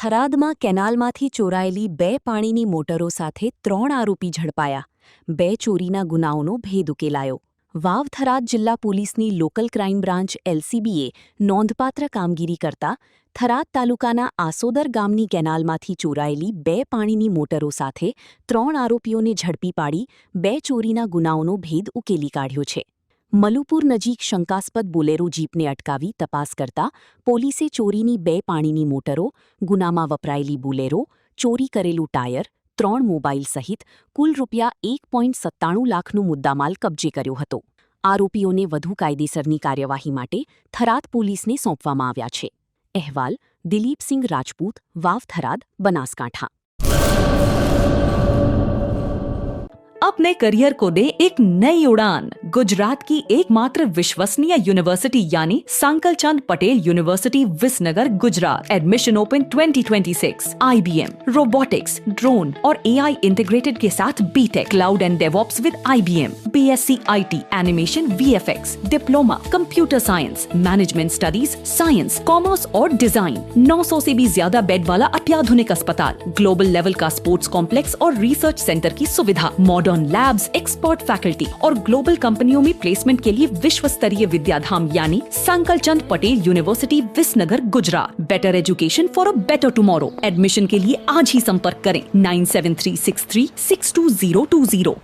થરાદમાં કેનાલમાંથી ચોરાયેલી 2 પાણીની મોટરો સાથે 3 આરોપી ઝડપાયા. 2 ચોરીના ગુનાઓનો ભેદ ઉકેલાયો. વાવ થરાદ જિલ્લા પોલીસની લોકલ ક્રાઇમ બ્રાન્ચ એલસીબીએ નોંધપાત્ર કામગીરી કરતા થરાદ તાલુકાના આસોદર ગામની કેનાલમાંથી ચોરાયેલી 2 પાણીની મોટરો સાથે 3 આરોપીઓને ઝડપી પાડી 2 ચોરીના ગુનાઓનો ભેદ ઉકેલી કાઢ્યો છે. મલુપુર નજીક શંકાસ્પદ બોલેરો જીપને અટકાવી તપાસ કરતા પોલીસે ચોરીની 2 પાણીની મોટરો, ગુનામાં વપરાયેલી બોલેરો, ચોરી કરેલું ટાયર, 3 મોબાઈલ સહિત કુલ ₹1.97 લાખનો મુદ્દામાલ કબજે કર્યો હતો. આરોપીઓને વધુ કાયદેસરની કાર્યવાહી માટે થરાદ પોલીસને સોંપવામાં આવ્યા છે. અહેવાલ દિલીપસિંહ રાજપૂત, વાવ થરાદ, बनासकांठा। अपने करियर को दे एक नई उड़ान। गुजरात की एकमात्र विश्वसनीय यूनिवर्सिटी यानी Sankal Chand Patel university Visnagar Gujarat. Admission open 2026। IBM, robotics, drone और AI इंटीग्रेटेड के साथ BTech, cloud and DevOps with IBM, BSc IT, animation, VFX, diploma, computer science, management studies, science, commerce और डिजाइन। 900 से भी ज्यादा बेड वाला अत्याधुनिक अस्पताल, ग्लोबल लेवल का स्पोर्ट्स कॉम्प्लेक्स और रिसर्च सेंटर की सुविधा, मॉडर्न लैब्स, एक्सपर्ट फैकल्टी और ग्लोबल कंपनियों में प्लेसमेंट के लिए विश्व स्तरीय विद्याधाम यानी Sankal Chand Patel university Visnagar Gujarat. Better education for a better tomorrow. Admission के लिए आज ही संपर्क करें 9736362020।